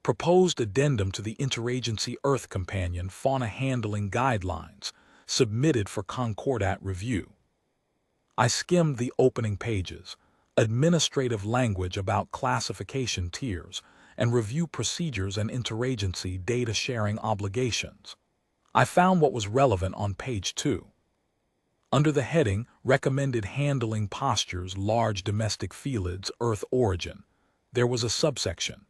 A: "Proposed Addendum to the Interagency Earth Companion Fauna Handling Guidelines, submitted for Concordat review." I skimmed the opening pages, administrative language about classification tiers, and review procedures and interagency data sharing obligations. I found what was relevant on page 2. Under the heading, Recommended Handling Postures Large Domestic Felids Earth Origin, there was a subsection.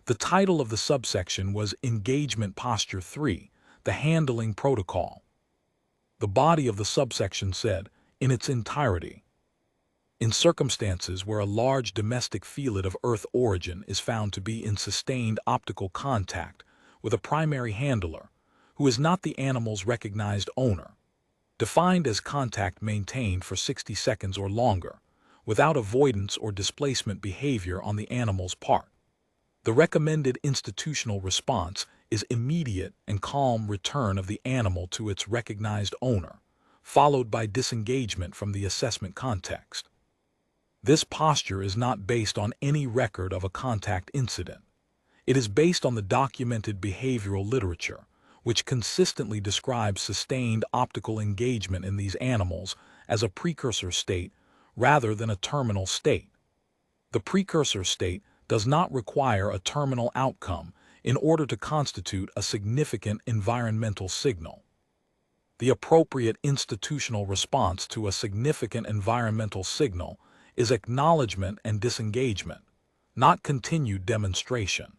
A: The title of the subsection was Engagement Posture 3, the Handling Protocol. The body of the subsection said, in its entirety, in circumstances where a large domestic felid of Earth origin is found to be in sustained optical contact with a primary handler, who is not the animal's recognized owner, defined as contact maintained for 60 seconds or longer, without avoidance or displacement behavior on the animal's part. The recommended institutional response is immediate and calm return of the animal to its recognized owner, followed by disengagement from the assessment context. This posture is not based on any record of a contact incident. It is based on the documented behavioral literature, which consistently describes sustained optical engagement in these animals as a precursor state rather than a terminal state. The precursor state does not require a terminal outcome in order to constitute a significant environmental signal. The appropriate institutional response to a significant environmental signal is acknowledgement and disengagement, not continued demonstration.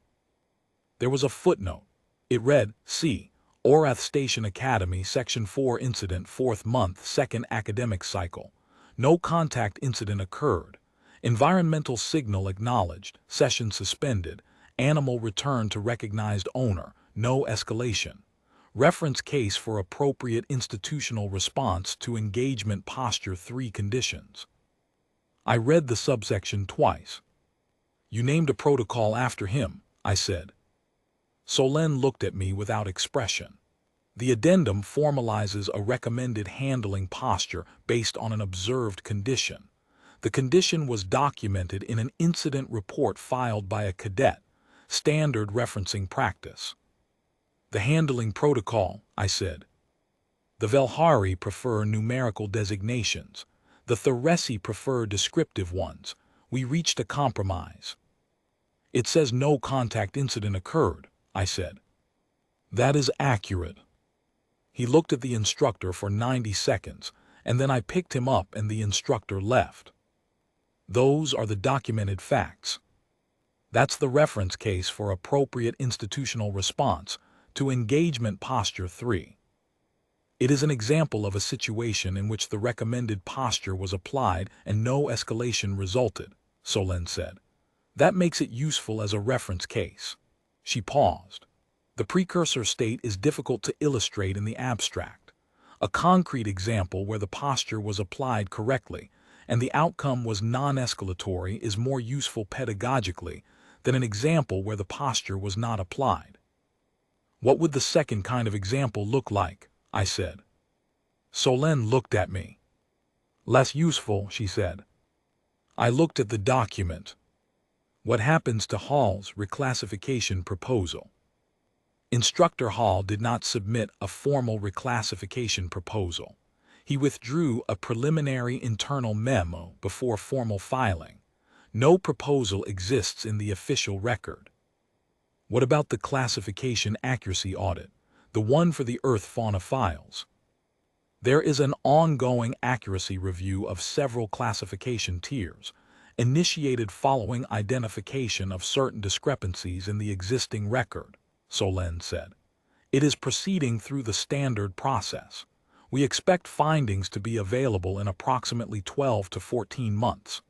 A: There was a footnote. It read, "See, Orath Station Academy, Section 4 Incident, 4th Month, 2nd Academic Cycle. No contact incident occurred. Environmental signal acknowledged, session suspended, animal returned to recognized owner, no escalation. Reference case for appropriate institutional response to engagement posture 3 conditions." I read the subsection twice. "You named a protocol after him," I said. Solène looked at me without expression. The addendum formalizes a recommended handling posture based on an observed condition. The condition was documented in an incident report filed by a cadet, standard referencing practice. "The handling protocol," I said. "The Velhari prefer numerical designations. The Theresi prefer descriptive ones. We reached a compromise." "It says no contact incident occurred," I said. "That is accurate." He looked at the instructor for 90 seconds, and then I picked him up and the instructor left. "Those are the documented facts. That's the reference case for appropriate institutional response to engagement posture 3. It is an example of a situation in which the recommended posture was applied and no escalation resulted," Solène said. "That makes it useful as a reference case." She paused. "The precursor state is difficult to illustrate in the abstract. A concrete example where the posture was applied correctly and the outcome was non-escalatory is more useful pedagogically than an example where the posture was not applied." "What would the second kind of example look like?" I said. Solène looked at me. "Less useful," she said. I looked at the document. "What happens to Hall's reclassification proposal?" Instructor Hall did not submit a formal reclassification proposal. He withdrew a preliminary internal memo before formal filing. No proposal exists in the official record. "What about the classification accuracy audit, the one for the Earth fauna files?" "There is an ongoing accuracy review of several classification tiers, initiated following identification of certain discrepancies in the existing record," Solène said. "It is proceeding through the standard process. We expect findings to be available in approximately 12 to 14 months.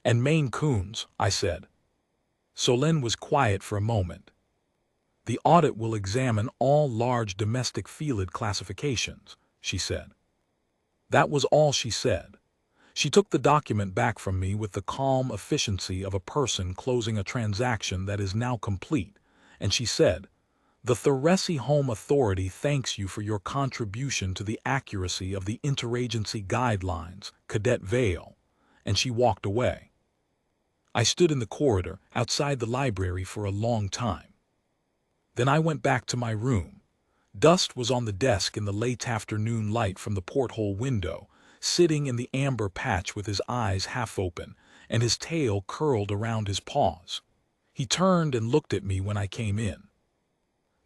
A: "And Maine Coons," I said. Solène was quiet for a moment. "The audit will examine all large domestic felid classifications," she said. That was all she said. She took the document back from me with the calm efficiency of a person closing a transaction that is now complete, and she said, "The Theresi Home Authority thanks you for your contribution to the accuracy of the interagency guidelines, Cadet Vale," and she walked away. I stood in the corridor outside the library for a long time. Then I went back to my room. Dust was on the desk in the late afternoon light from the porthole window, sitting in the amber patch with his eyes half open and his tail curled around his paws. He turned and looked at me when I came in.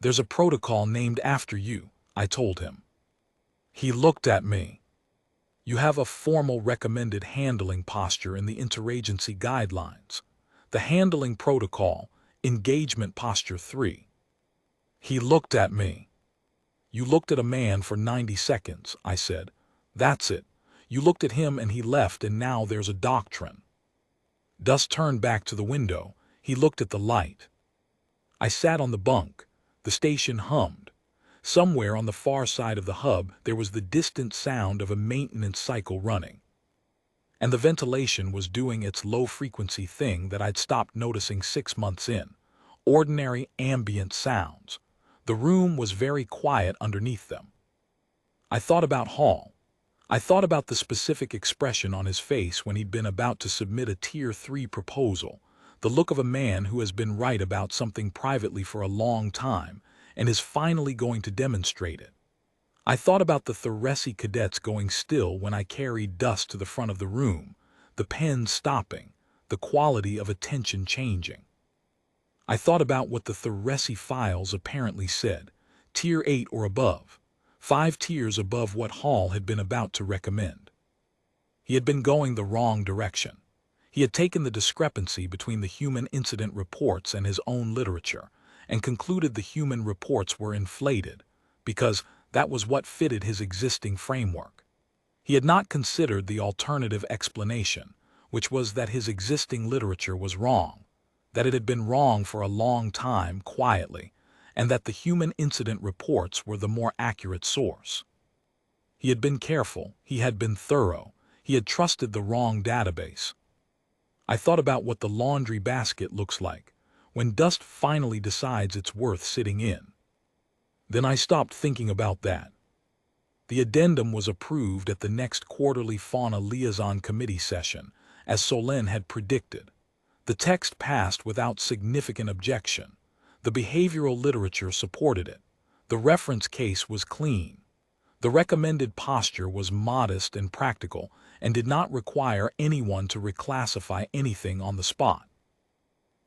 A: "There's a protocol named after you," I told him. He looked at me. "You have a formal recommended handling posture in the interagency guidelines. The handling protocol, engagement posture 3. He looked at me. "You looked at a man for 90 seconds, I said. "That's it. You looked at him and he left, and now there's a doctrine." Dust turned back to the window. He looked at the light. I sat on the bunk. The station hummed. Somewhere on the far side of the hub there was the distant sound of a maintenance cycle running. and the ventilation was doing its low-frequency thing that I'd stopped noticing 6 months in. Ordinary ambient sounds. The room was very quiet underneath them. I thought about Hall. I thought about the specific expression on his face when he'd been about to submit a Tier 3 proposal, the look of a man who has been right about something privately for a long time and is finally going to demonstrate it. I thought about the Theresi cadets going still when I carried dust to the front of the room, the pen stopping, the quality of attention changing. I thought about what the Theresi files apparently said, Tier 8 or above, 5 tiers above what Hall had been about to recommend. He had been going the wrong direction. He had taken the discrepancy between the human incident reports and his own literature, and concluded the human reports were inflated, because that was what fitted his existing framework. He had not considered the alternative explanation, which was that his existing literature was wrong, that it had been wrong for a long time quietly, and that the human incident reports were the more accurate source. He had been careful, he had been thorough, he had trusted the wrong database. I thought about what the laundry basket looks like when dust finally decides it's worth sitting in. Then I stopped thinking about that. The addendum was approved at the next quarterly Fauna Liaison Committee session, as Solène had predicted. The text passed without significant objection. The behavioral literature supported it. The reference case was clean. The recommended posture was modest and practical and did not require anyone to reclassify anything on the spot.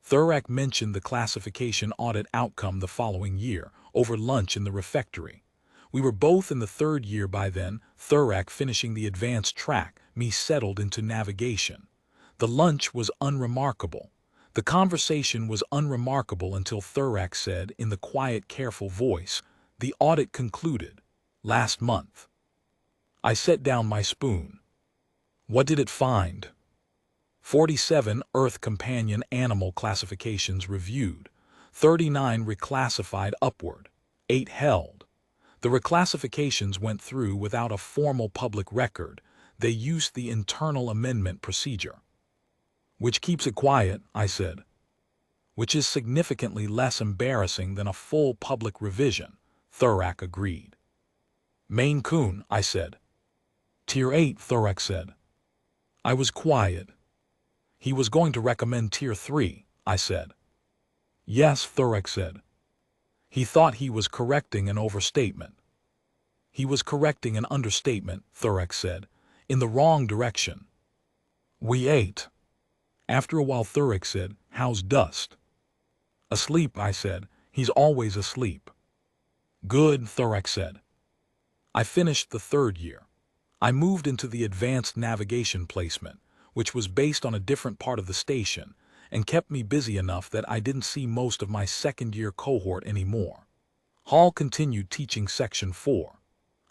A: Thurak mentioned the classification audit outcome the following year, over lunch in the refectory. We were both in the 3rd year by then, Thurak finishing the advanced track, me settled into navigation. The lunch was unremarkable. The conversation was unremarkable until Thurak said, in the quiet, careful voice, "The audit concluded last month." I set down my spoon. What did it find? 47 Earth companion animal classifications reviewed, 39 reclassified upward, 8 held. The reclassifications went through without a formal public record. They used the internal amendment procedure. Which keeps it quiet, I said. Which is significantly less embarrassing than a full public revision, Thurak agreed. Maine Coon, I said. Tier 8, Thurak said. I was quiet. He was going to recommend Tier 3, I said. Yes, Thurak said. He thought he was correcting an overstatement. He was correcting an understatement, Thurak said, in the wrong direction. We ate. After a while Thurak said, "How's Dust?" "Asleep," I said. "He's always asleep." "Good," Thurak said. I finished the 3rd year. I moved into the advanced navigation placement, which was based on a different part of the station, and kept me busy enough that I didn't see most of my 2nd-year cohort anymore. Hall continued teaching Section 4.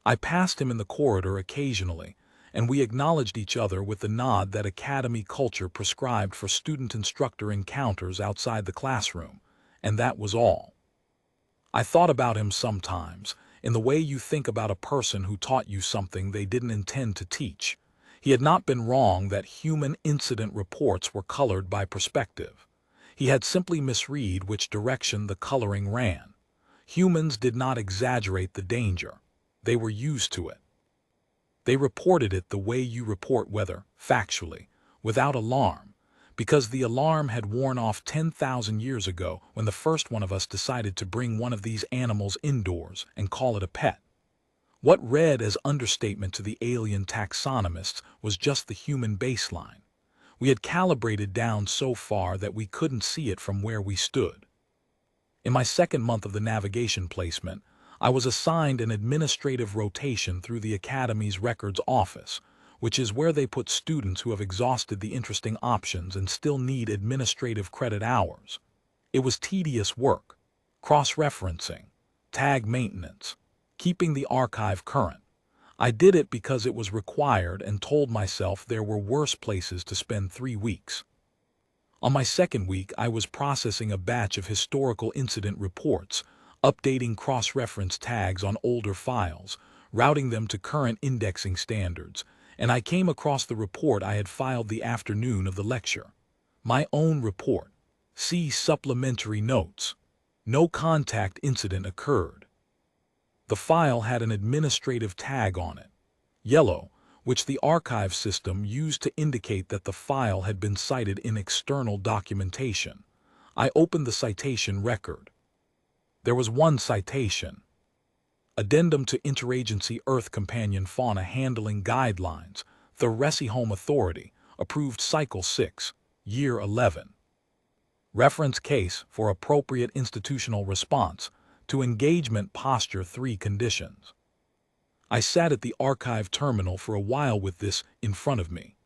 A: I passed him in the corridor occasionally, and we acknowledged each other with the nod that academy culture prescribed for student-instructor encounters outside the classroom, and that was all. I thought about him sometimes, in the way you think about a person who taught you something they didn't intend to teach. He had not been wrong that human incident reports were colored by perspective. He had simply misread which direction the coloring ran. Humans did not exaggerate the danger. They were used to it. They reported it the way you report weather, factually, without alarm, because the alarm had worn off 10,000 years ago when the first one of us decided to bring one of these animals indoors and call it a pet. What read as understatement to the alien taxonomists was just the human baseline. We had calibrated down so far that we couldn't see it from where we stood. In my 2nd month of the navigation placement, I was assigned an administrative rotation through the Academy's records office, which is where they put students who have exhausted the interesting options and still need administrative credit hours. It was tedious work, cross-referencing, tag maintenance, keeping the archive current. I did it because it was required and told myself there were worse places to spend 3 weeks. On my 2nd week, I was processing a batch of historical incident reports, updating cross-reference tags on older files, routing them to current indexing standards, and I came across the report I had filed the afternoon of the lecture. My own report. See supplementary notes. No contact incident occurred. The file had an administrative tag on it, yellow, which the archive system used to indicate that the file had been cited in external documentation. I opened the citation record. There was one citation. Addendum to Interagency Earth Companion Fauna Handling Guidelines, Velhari Home Authority, approved Cycle 6, Year 11. Reference case for appropriate institutional response to engagement posture 3 conditions. I sat at the archive terminal for a while with this in front of me.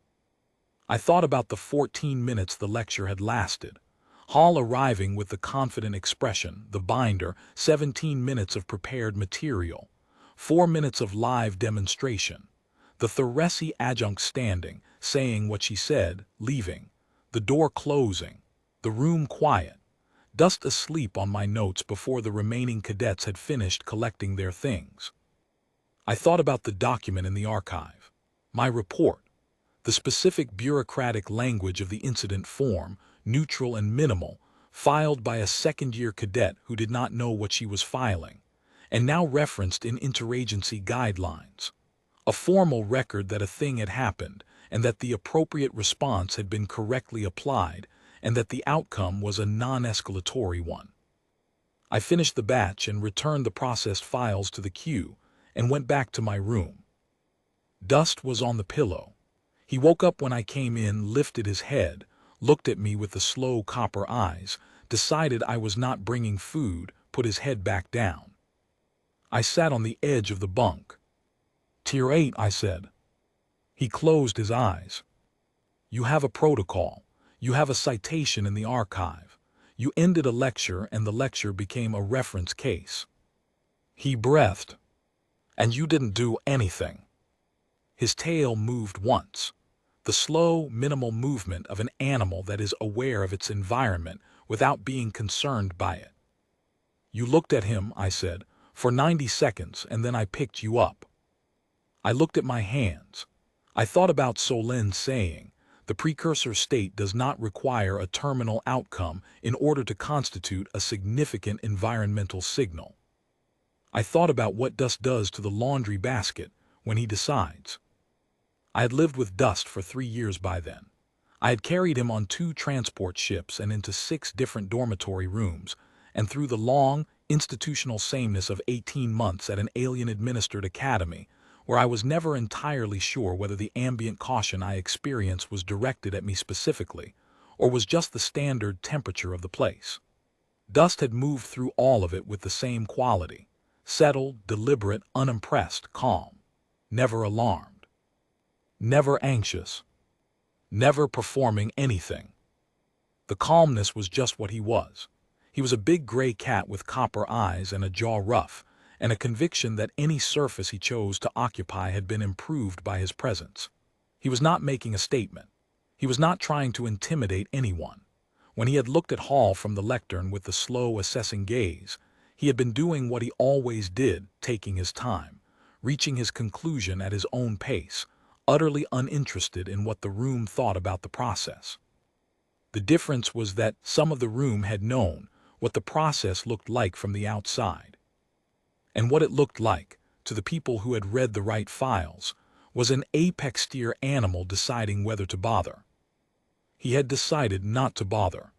A: I thought about the 14 minutes the lecture had lasted. Hall arriving with the confident expression, the binder, 17 minutes of prepared material, 4 minutes of live demonstration, the Velhari adjunct standing, saying what she said, leaving, the door closing, the room quiet, Dust asleep on my notes before the remaining cadets had finished collecting their things. I thought about the document in the archive, my report, the specific bureaucratic language of the incident form, neutral and minimal, filed by a second-year cadet who did not know what she was filing, and now referenced in interagency guidelines. A formal record that a thing had happened, and that the appropriate response had been correctly applied, and that the outcome was a non-escalatory one. I finished the batch and returned the processed files to the queue, and went back to my room. Dust was on the pillow. He woke up when I came in, lifted his head, looked at me with the slow copper eyes, decided I was not bringing food, put his head back down. I sat on the edge of the bunk. Tier 8, I said. He closed his eyes. You have a protocol. You have a citation in the archive. You ended a lecture and the lecture became a reference case. He breathed. And you didn't do anything. His tail moved once. The slow, minimal movement of an animal that is aware of its environment without being concerned by it. You looked at him, I said, for 90 seconds, and then I picked you up. I looked at my hands. I thought about Solin's saying, the precursor state does not require a terminal outcome in order to constitute a significant environmental signal. I thought about what Dust does to the laundry basket when he decides. I had lived with Dust for 3 years by then. I had carried him on 2 transport ships and into 6 different dormitory rooms, and through the long, institutional sameness of 18 months at an alien-administered academy, where I was never entirely sure whether the ambient caution I experienced was directed at me specifically, or was just the standard temperature of the place. Dust had moved through all of it with the same quality, settled, deliberate, unimpressed, calm, never alarmed. Never anxious, never performing anything. The calmness was just what he was. He was a big gray cat with copper eyes and a jaw rough, and a conviction that any surface he chose to occupy had been improved by his presence. He was not making a statement. He was not trying to intimidate anyone. When he had looked at Hall from the lectern with the slow, assessing gaze, he had been doing what he always did, taking his time, reaching his conclusion at his own pace, utterly uninterested in what the room thought about the process. The difference was that some of the room had known what the process looked like from the outside. And what it looked like, to the people who had read the right files, was an apex-tier animal deciding whether to bother. He had decided not to bother.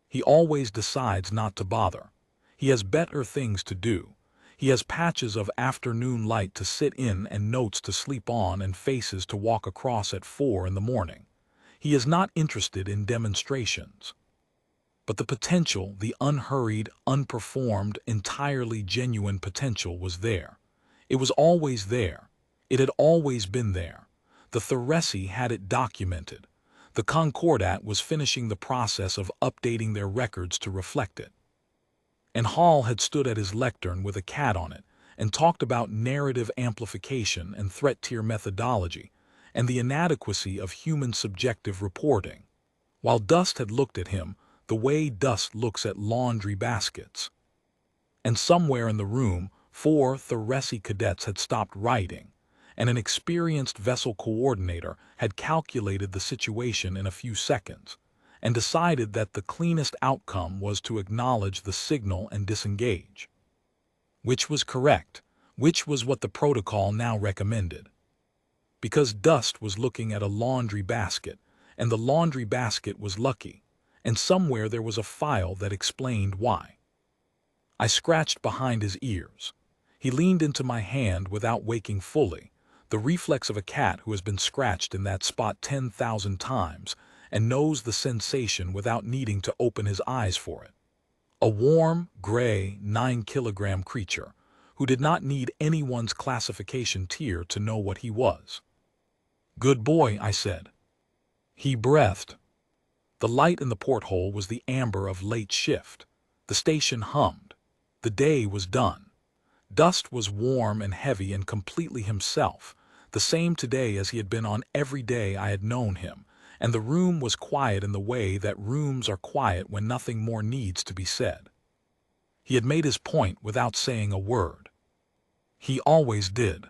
A: He always decides not to bother. He has better things to do. He has patches of afternoon light to sit in and notes to sleep on and faces to walk across at 4 in the morning. He is not interested in demonstrations. But the potential, the unhurried, unperformed, entirely genuine potential was there. It was always there. It had always been there. The Velhari had it documented. The Concordat was finishing the process of updating their records to reflect it. And Hall had stood at his lectern with a cat on it and talked about narrative amplification and threat tier methodology and the inadequacy of human subjective reporting, while Dust had looked at him the way Dust looks at laundry baskets. And somewhere in the room, 4 Velhari cadets had stopped writing, and an experienced vessel coordinator had calculated the situation in a few seconds and decided that the cleanest outcome was to acknowledge the signal and disengage. Which was correct, which was what the protocol now recommended. Because Dust was looking at a laundry basket, and the laundry basket was lucky, and somewhere there was a file that explained why. I scratched behind his ears. He leaned into my hand without waking fully, the reflex of a cat who has been scratched in that spot 10,000 times and knows the sensation without needing to open his eyes for it. A warm, gray, 9-kilogram creature who did not need anyone's classification tier to know what he was. "Good boy," I said. He breathed. The light in the porthole was the amber of late shift. The station hummed. The day was done. Dust was warm and heavy and completely himself, the same today as he had been on every day I had known him, and the room was quiet in the way that rooms are quiet when nothing more needs to be said. He had made his point without saying a word. He always did.